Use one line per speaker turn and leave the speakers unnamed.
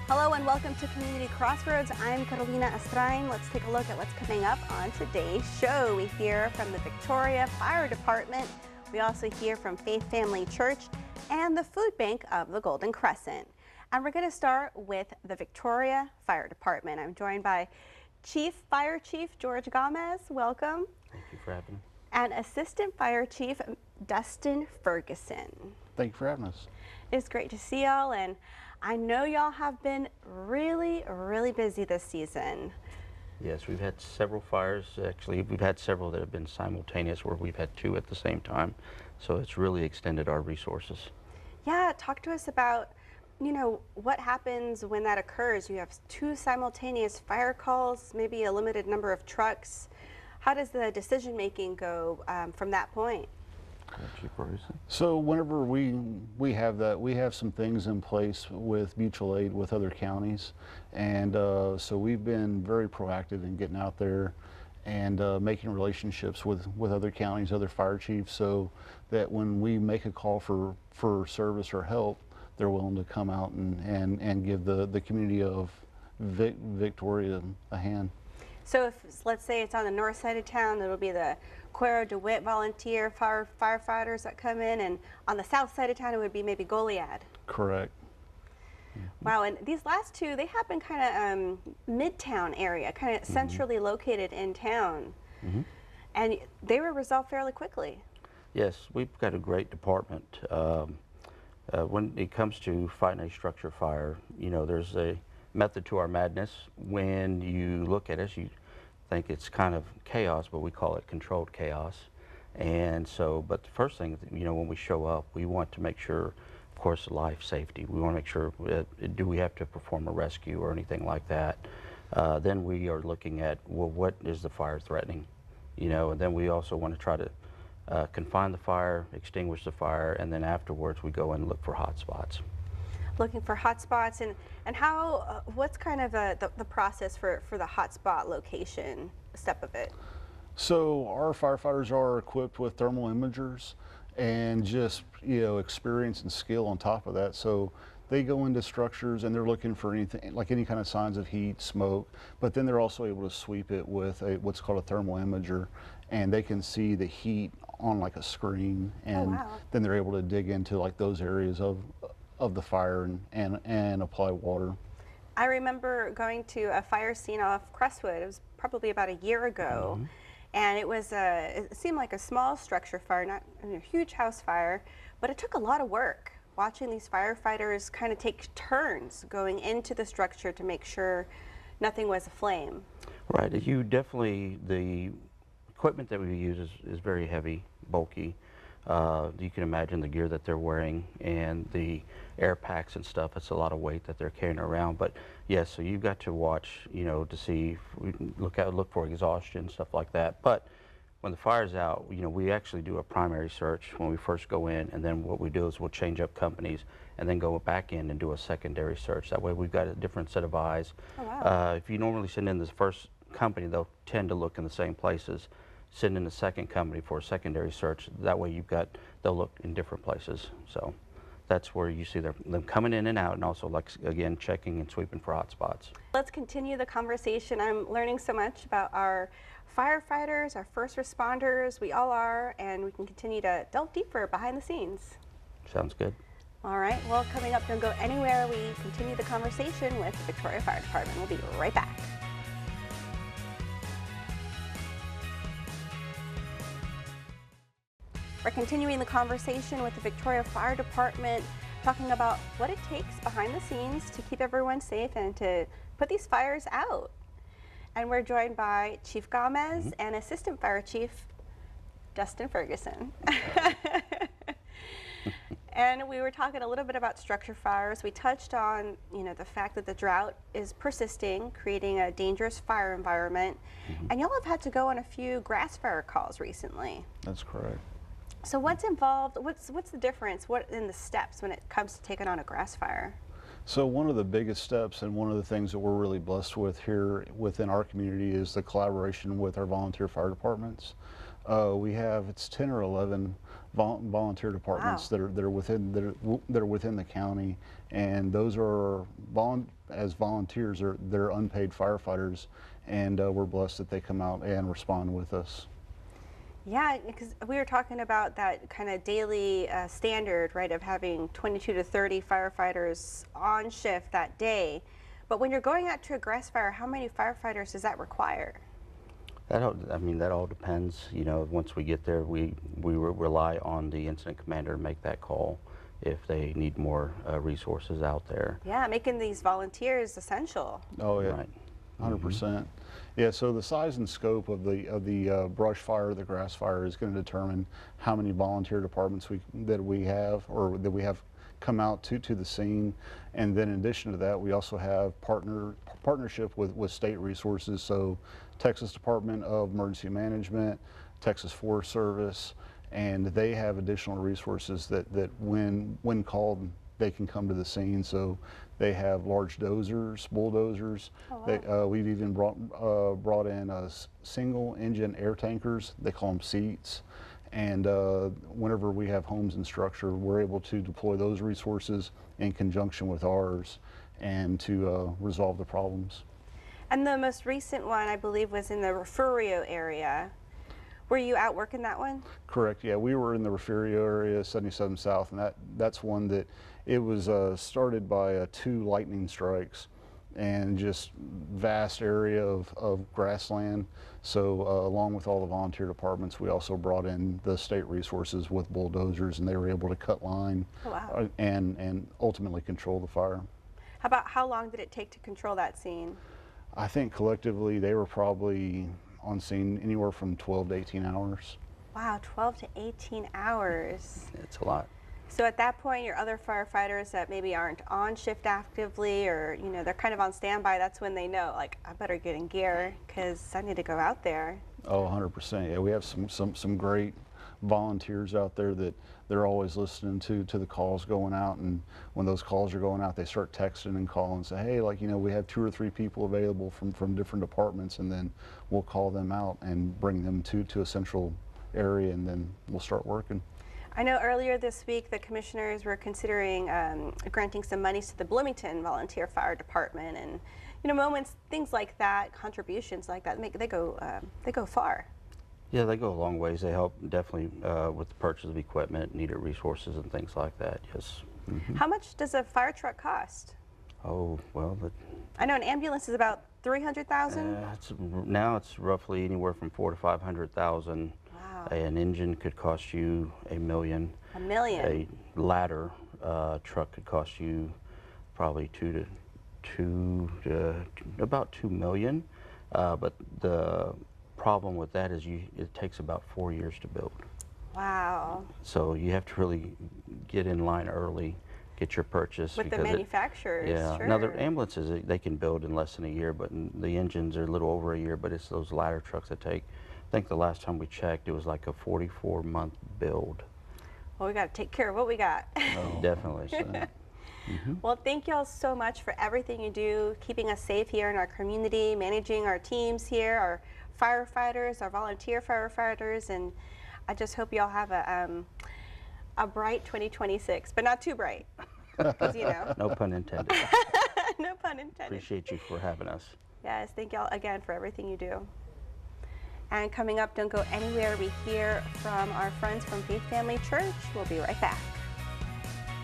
Hello and welcome to Community Crossroads. I'm Carolina Estrain. Let's take a look at what's coming up on today's show. We hear from the Victoria Fire Department. We also hear from Faith Family Church and the Food Bank of the Golden Crescent. And we're going to start with the Victoria Fire Department. I'm joined by Fire Chief George Gomez. Welcome.
Thank you for having me.
And Assistant Fire Chief Dustin Ferguson.
Thank you for having us.
It's great to see y'all, and I know y'all have been really busy this season.
Yes, we've had several fires. Actually, we've had several that have been simultaneous where we've had two at the same time. So it's really extended our resources.
Yeah, talk to us about, what happens when that occurs. You have two simultaneous fire calls, maybe a limited number of trucks. How does the decision making go from that point?
So whenever we have that, we have some things in place with mutual aid with other counties, and so we've been very proactive in getting out there and making relationships with other counties, other fire chiefs, so that when we make a call for service or help, they're willing to come out and give the community of Victoria a hand.
So if, let's say it's on the north side of town, it'll be the Cuero DeWitt volunteer firefighters that come in, and on the south side of town it would be maybe Goliad.
Correct.
Wow, and these last two, they happen kind of midtown area, kind of centrally located in town. And they were resolved fairly quickly.
Yes, we've got a great department. When it comes to fighting a structure fire, there's a method to our madness. When you look at us, you think it's kind of chaos, but we call it controlled chaos. And so, but the first thing, when we show up, we want to make sure, of course, life safety. We want to make sure, do we have to perform a rescue or anything like that? Then we are looking at, well, what is the fire threatening? And then we also want to try to confine the fire, extinguish the fire, and then afterwards we go and look for hot spots.
Looking for hot spots, and how, what's kind of the process for the hot spot location step of it?
So our firefighters are equipped with thermal imagers and just, experience and skill on top of that. So they go into structures and they're looking for anything, like any kind of signs of heat, smoke, but then they're also able to sweep it with what's called a thermal imager, and they can see the heat on like a screen, and then they're able to dig into like those areas of the fire and apply water.
I remember going to a fire scene off Crestwood. It was probably about a year ago, and it seemed like a small structure fire, not a huge house fire, but it took a lot of work watching these firefighters kind of take turns going into the structure to make sure nothing was aflame.
Right, the equipment that we use is very heavy, bulky. You can imagine the gear that they're wearing and the air packs and stuff. It's a lot of weight that they're carrying around. But yes, so you've got to watch, to see, look for exhaustion, stuff like that. But when the fire's out, we actually do a primary search when we first go in, and then what we do is we'll change up companies and then go back in and do a secondary search. That way we've got a different set of eyes.
Oh, wow.
If you normally send in the first company, they'll tend to look in the same places. Send in the second company for a secondary search. That way they'll look in different places. So that's where you see them coming in and out, and also, like, again, checking and sweeping for hot spots.
Let's continue the conversation. I'm learning so much about our firefighters, our first responders. We all are, and we can continue to delve deeper behind the scenes.
Sounds good.
All right, well, coming up, don't go anywhere. We continue the conversation with the Victoria Fire Department. We'll be right back. We're continuing the conversation with the Victoria Fire Department, talking about what it takes behind the scenes to keep everyone safe and to put these fires out. And we're joined by Chief Gomez and Assistant Fire Chief Dustin Ferguson. And we were talking a little bit about structure fires. We touched on, the fact that the drought is persisting, creating a dangerous fire environment. And y'all have had to go on a few grass fire calls recently.
That's correct.
So what's involved? What's the difference? What in the steps when it comes to taking on a grass fire?
So one of the biggest steps, and one of the things that we're really blessed with here within our community, is the collaboration with our volunteer fire departments. We have, it's 10 or 11 volunteer departments.
Wow.
that are within the county, and those are as volunteers. They're unpaid firefighters, and we're blessed that they come out and respond with us.
Yeah, because we were talking about that kind of daily standard, right, of having 22 to 30 firefighters on shift that day. But when you're going out to a grass fire, how many firefighters does that require?
That all depends. You know, once we get there, we rely on the incident commander to make that call if they need more resources out there.
Yeah, making these volunteers essential.
Oh yeah,
Right.
100%. Yeah. So the size and scope of the brush fire, the grass fire, is going to determine how many volunteer departments that we have come out to the scene. And then in addition to that, we also have partnership with state resources. So Texas Department of Emergency Management, Texas Forest Service, and they have additional resources that when called, they can come to the scene. So they have large dozers, bulldozers.
Oh, wow.
We've even brought in single engine air tankers. They call them seats. And whenever we have homes in structure, we're able to deploy those resources in conjunction with ours and to resolve the problems.
And the most recent one, I believe, was in the Refugio area. Were you out working that one?
Correct. Yeah, we were in the Refugio area, 77 South, and that's one that it was started by 2 lightning strikes and just vast area of grassland. So along with all the volunteer departments, we also brought in the state resources with bulldozers, and they were able to cut line.
Oh, wow.
And ultimately control the fire.
How long did it take to control that scene?
I think collectively they were probably on scene anywhere from 12 to 18 hours.
Wow, 12 to 18 hours.
It's a lot.
So at that point, your other firefighters that maybe aren't on shift actively, or they're kind of on standby, that's when they know, like, I better get in gear because I need to go out there.
Oh, 100%. Yeah, we have some great volunteers out there that they're always listening to the calls going out, and when those calls are going out, they start texting and calling and say, hey, like, we have 2 or 3 people available from different departments, and then we'll call them out and bring them to a central area, and then we'll start working.
I know earlier this week the commissioners were considering granting some monies to the Bloomington Volunteer Fire Department, and things like that, contributions like that, they go far.
Yeah, they go a long ways. They help definitely with the purchase of equipment, needed resources, and things like that. Yes. Mm-hmm.
How much does a fire truck cost?
Oh, well,
I know an ambulance is about $300,000.
Now it's roughly anywhere from $400,000 to $500,000.
Wow.
An engine could cost you $1 million.
$1 million.
A ladder truck could cost you probably about $2 million. But the problem with that is it takes about 4 years to build.
Wow.
So you have to really get in line early, get your purchase.
With the manufacturers.
Yeah.
Sure.
Now the ambulances, they can build in less than a year, but the engines are a little over a year, but it's those ladder trucks that take, I think the last time we checked, it was like a 44-month build.
Well, we got to take care of what we got.
Oh, definitely.
Mm-hmm. Well, thank you all so much for everything you do, keeping us safe here in our community, managing our teams here, our firefighters, our volunteer firefighters, and I just hope you all have a bright 2026, but not too bright, because
No pun intended.
No pun intended.
Appreciate you for having us.
Yes, thank you all again for everything you do. And coming up, don't go anywhere. We hear from our friends from Faith Family Church. We'll be right back.